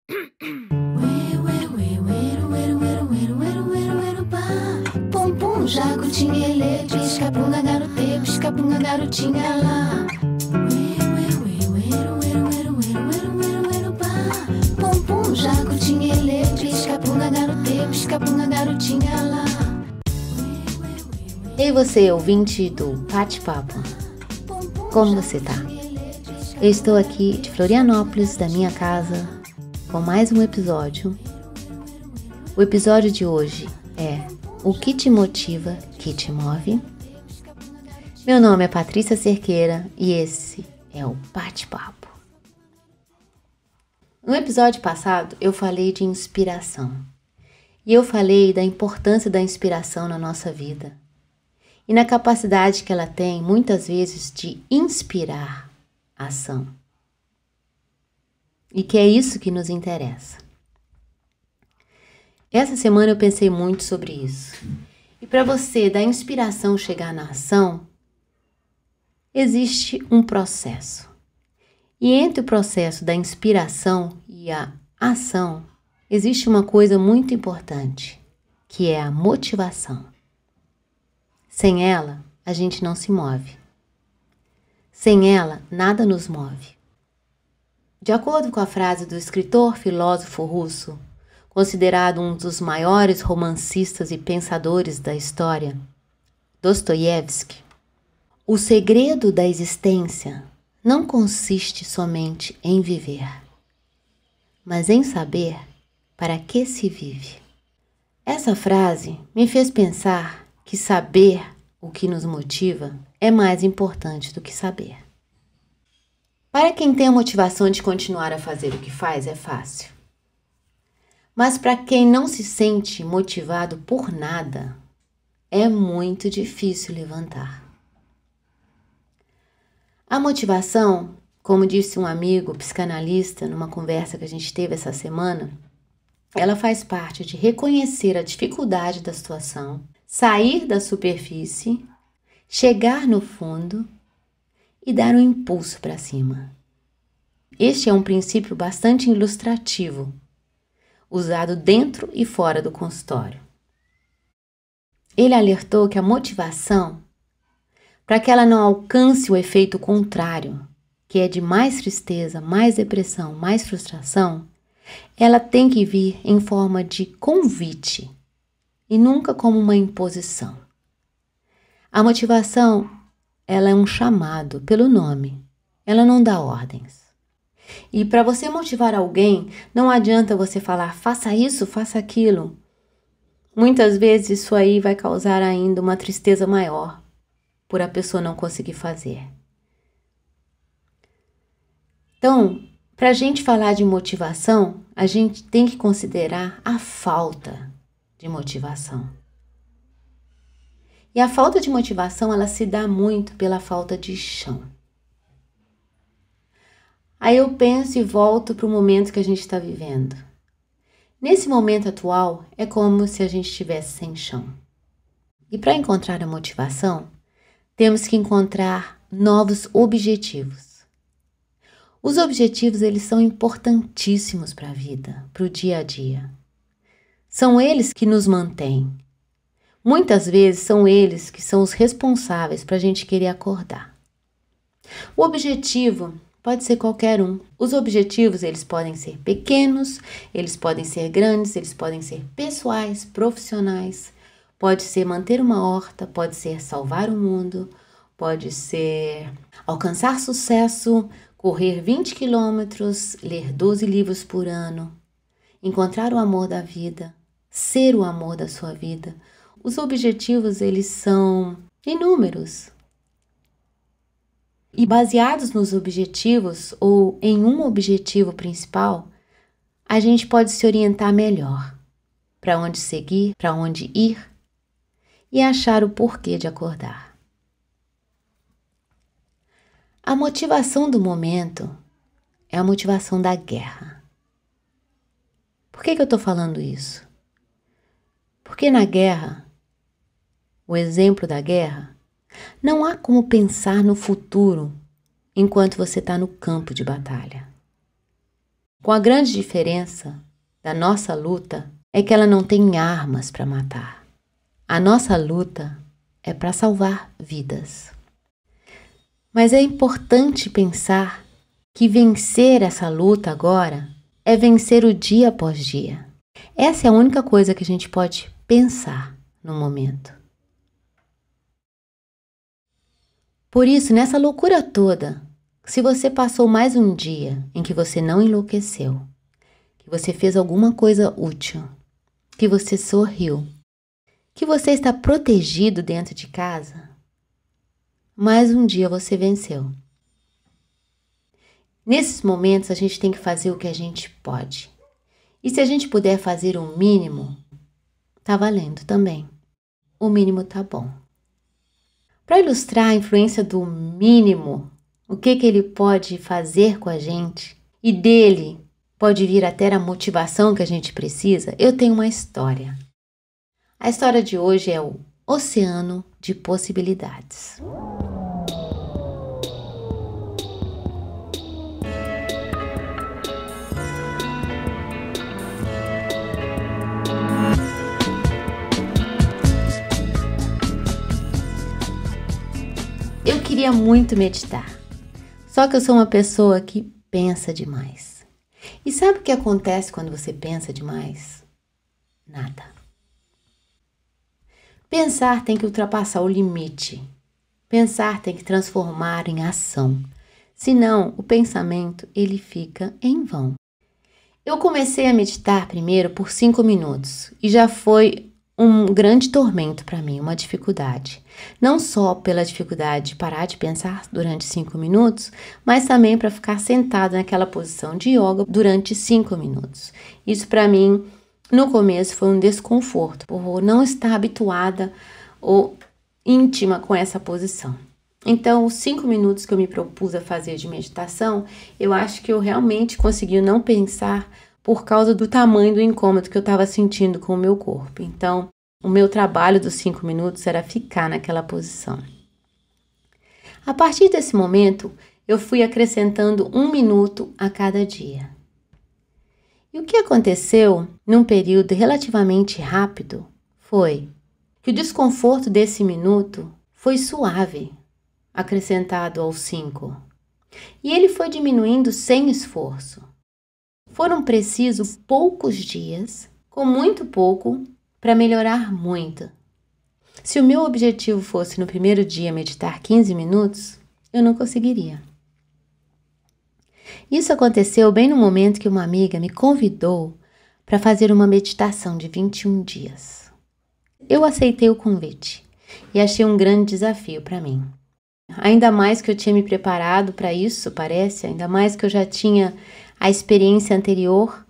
Pum pum, jacutinha, ele, pisca-punga, garote, pisca-punga, garotinha lá. Pum pum, jacutinha, ele, pisca-punga, garote, pisca-punga, garotinha lá. Ei você, ouvinte do Bate-Papo, como você tá? Eu estou aqui de Florianópolis, da minha casa, com mais um episódio. O episódio de hoje é O que te motiva, que te move? Meu nome é Patrícia Cerqueira e esse é o Bate-Papo. No episódio passado eu falei de inspiração e eu falei da importância da inspiração na nossa vida e na capacidade que ela tem muitas vezes de inspirar a ação. E que é isso que nos interessa. Essa semana eu pensei muito sobre isso. E para você, da inspiração chegar na ação, existe um processo. E entre o processo da inspiração e a ação, existe uma coisa muito importante, que é a motivação. Sem ela, a gente não se move. Sem ela, nada nos move. De acordo com a frase do escritor filósofo russo, considerado um dos maiores romancistas e pensadores da história, Dostoiévski, o segredo da existência não consiste somente em viver, mas em saber para que se vive. Essa frase me fez pensar que saber o que nos motiva é mais importante do que saber. Para quem tem a motivação de continuar a fazer o que faz, é fácil. Mas para quem não se sente motivado por nada, é muito difícil levantar. A motivação, como disse um amigo psicanalista numa conversa que a gente teve essa semana, ela faz parte de reconhecer a dificuldade da situação, sair da superfície, chegar no fundo e dar um impulso para cima. Este é um princípio bastante ilustrativo, usado dentro e fora do consultório. Ele alertou que a motivação, para que ela não alcance o efeito contrário, que é de mais tristeza, mais depressão, mais frustração, ela tem que vir em forma de convite e nunca como uma imposição. A motivação, ela é um chamado pelo nome, ela não dá ordens. E para você motivar alguém, não adianta você falar, faça isso, faça aquilo. Muitas vezes isso aí vai causar ainda uma tristeza maior, por a pessoa não conseguir fazer. Então, para a gente falar de motivação, a gente tem que considerar a falta de motivação. E a falta de motivação, ela se dá muito pela falta de chão. Aí eu penso e volto para o momento que a gente está vivendo. Nesse momento atual, é como se a gente estivesse sem chão. E para encontrar a motivação, temos que encontrar novos objetivos. Os objetivos, eles são importantíssimos para a vida, para o dia a dia. São eles que nos mantêm. Muitas vezes são eles que são os responsáveis para a gente querer acordar. O objetivo pode ser qualquer um. Os objetivos, eles podem ser pequenos, eles podem ser grandes, eles podem ser pessoais, profissionais. Pode ser manter uma horta, pode ser salvar o mundo, pode ser alcançar sucesso, correr 20 quilômetros, ler 12 livros por ano, encontrar o amor da vida, ser o amor da sua vida. Os objetivos, eles são inúmeros. E baseados nos objetivos ou em um objetivo principal, a gente pode se orientar melhor para onde seguir, para onde ir e achar o porquê de acordar. A motivação do momento é a motivação da guerra. Por que eu estou falando isso? Porque na guerra, o exemplo da guerra, não há como pensar no futuro enquanto você está no campo de batalha. Com a grande diferença da nossa luta é que ela não tem armas para matar. A nossa luta é para salvar vidas. Mas é importante pensar que vencer essa luta agora é vencer o dia após dia. Essa é a única coisa que a gente pode pensar no momento. Por isso, nessa loucura toda, se você passou mais um dia em que você não enlouqueceu, que você fez alguma coisa útil, que você sorriu, que você está protegido dentro de casa, mais um dia você venceu. Nesses momentos a gente tem que fazer o que a gente pode. E se a gente puder fazer o mínimo, tá valendo também. O mínimo tá bom. Para ilustrar a influência do mínimo, o que ele pode fazer com a gente, e dele pode vir até a motivação que a gente precisa, eu tenho uma história. A história de hoje é o Oceano de Possibilidades. Eu queria muito meditar, só que eu sou uma pessoa que pensa demais. E sabe o que acontece quando você pensa demais? Nada. Pensar tem que ultrapassar o limite. Pensar tem que transformar em ação. Senão, o pensamento ele fica em vão. Eu comecei a meditar primeiro por 5 minutos e já foi um grande tormento para mim, uma dificuldade. Não só pela dificuldade de parar de pensar durante 5 minutos, mas também para ficar sentado naquela posição de yoga durante 5 minutos. Isso para mim, no começo, foi um desconforto, por não estar habituada ou íntima com essa posição. Então, os 5 minutos que eu me propus a fazer de meditação, eu acho que eu realmente consegui não pensar por causa do tamanho do incômodo que eu estava sentindo com o meu corpo. Então, o meu trabalho dos 5 minutos era ficar naquela posição. A partir desse momento, eu fui acrescentando 1 minuto a cada dia. E o que aconteceu num período relativamente rápido foi que o desconforto desse minuto foi suave, acrescentado aos 5. E ele foi diminuindo sem esforço. Foram precisos poucos dias, com muito pouco, para melhorar muito. Se o meu objetivo fosse no primeiro dia meditar 15 minutos, eu não conseguiria. Isso aconteceu bem no momento que uma amiga me convidou para fazer uma meditação de 21 dias. Eu aceitei o convite e achei um grande desafio para mim. Ainda mais que eu tinha me preparado para isso, parece, ainda mais que eu já tinha a experiência anterior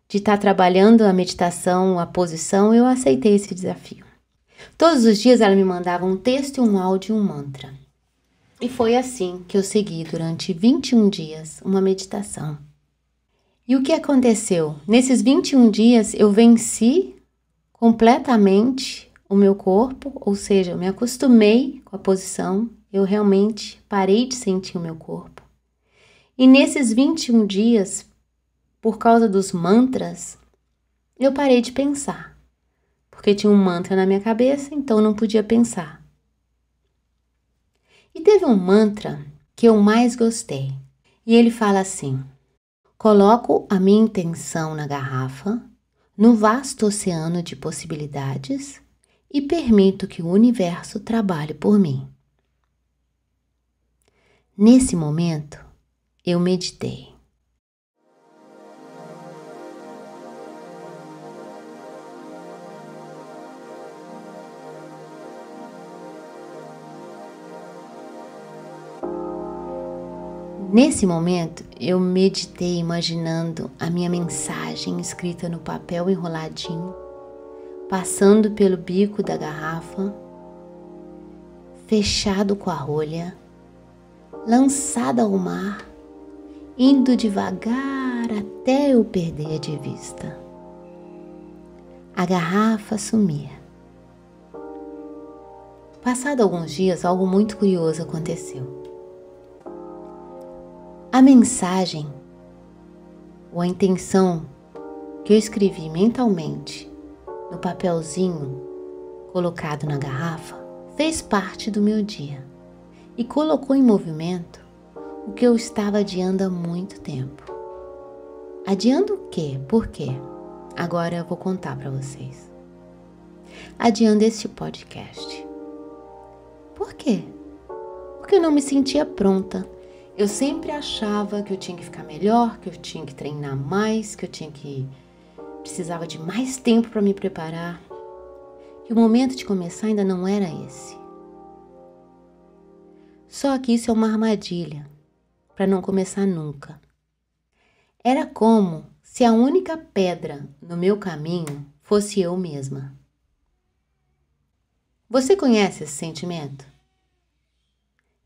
de estar trabalhando a meditação, a posição, eu aceitei esse desafio. Todos os dias ela me mandava um texto, um áudio e um mantra. E foi assim que eu segui durante 21 dias uma meditação. E o que aconteceu? Nesses 21 dias eu venci completamente o meu corpo, ou seja, eu me acostumei com a posição, eu realmente parei de sentir o meu corpo. E nesses 21 dias, por causa dos mantras, eu parei de pensar. Porque tinha um mantra na minha cabeça, então não podia pensar. E teve um mantra que eu mais gostei. E ele fala assim: coloco a minha intenção na garrafa, no vasto oceano de possibilidades e permito que o universo trabalhe por mim. Nesse momento, eu meditei. Nesse momento, eu meditei imaginando a minha mensagem escrita no papel enroladinho, passando pelo bico da garrafa, fechado com a rolha, lançada ao mar, indo devagar até eu perder de vista. A garrafa sumia. Passado alguns dias, algo muito curioso aconteceu. A mensagem ou a intenção que eu escrevi mentalmente no papelzinho colocado na garrafa fez parte do meu dia e colocou em movimento o que eu estava adiando há muito tempo. Adiando o quê? Por quê? Agora eu vou contar para vocês. Adiando este podcast. Por quê? Porque eu não me sentia pronta. Eu sempre achava que eu tinha que ficar melhor, que eu tinha que treinar mais, que precisava de mais tempo para me preparar. E o momento de começar ainda não era esse. Só que isso é uma armadilha para não começar nunca. Era como se a única pedra no meu caminho fosse eu mesma. Você conhece esse sentimento?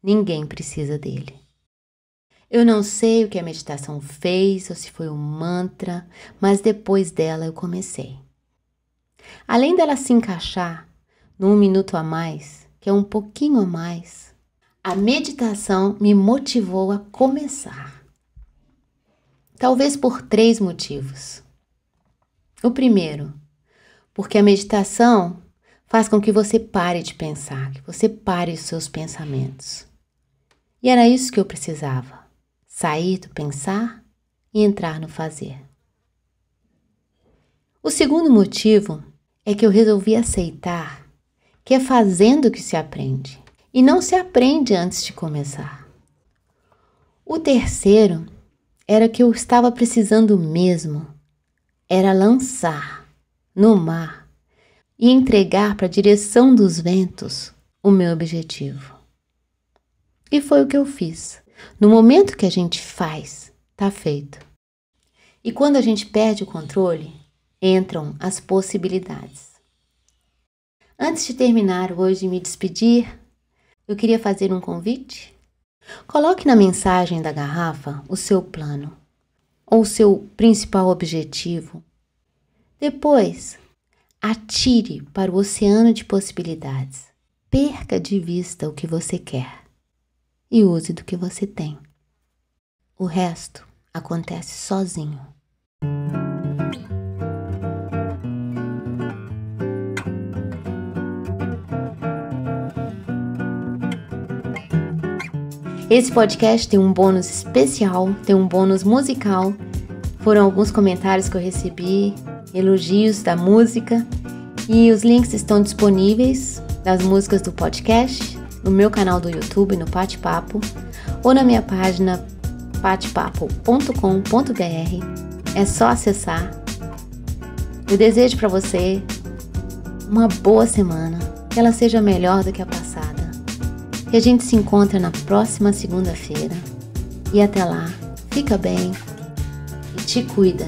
Ninguém precisa dele. Eu não sei o que a meditação fez ou se foi um mantra, mas depois dela eu comecei. Além dela se encaixar num minuto a mais, que é um pouquinho a mais, a meditação me motivou a começar. Talvez por 3 motivos. O primeiro, porque a meditação faz com que você pare de pensar, que você pare os seus pensamentos. E era isso que eu precisava, sair do pensar e entrar no fazer. O segundo motivo é que eu resolvi aceitar que é fazendo que se aprende, e não se aprende antes de começar. O terceiro era que eu estava precisando mesmo, era lançar no mar e entregar para a direção dos ventos o meu objetivo. E foi o que eu fiz. No momento que a gente faz, tá feito. E quando a gente perde o controle, entram as possibilidades. Antes de terminar hoje e me despedir, eu queria fazer um convite. Coloque na mensagem da garrafa o seu plano ou o seu principal objetivo. Depois, atire para o oceano de possibilidades. Perca de vista o que você quer e use do que você tem. O resto acontece sozinho. Esse podcast tem um bônus especial, tem um bônus musical. Foram alguns comentários que eu recebi, elogios da música, e os links estão disponíveis das músicas do podcast no meu canal do YouTube, no Bate-Papo, ou na minha página batepapo.com.br. É só acessar. Eu desejo para você uma boa semana, que ela seja melhor do que a passada. E a gente se encontra na próxima segunda-feira. E até lá, fica bem e te cuida.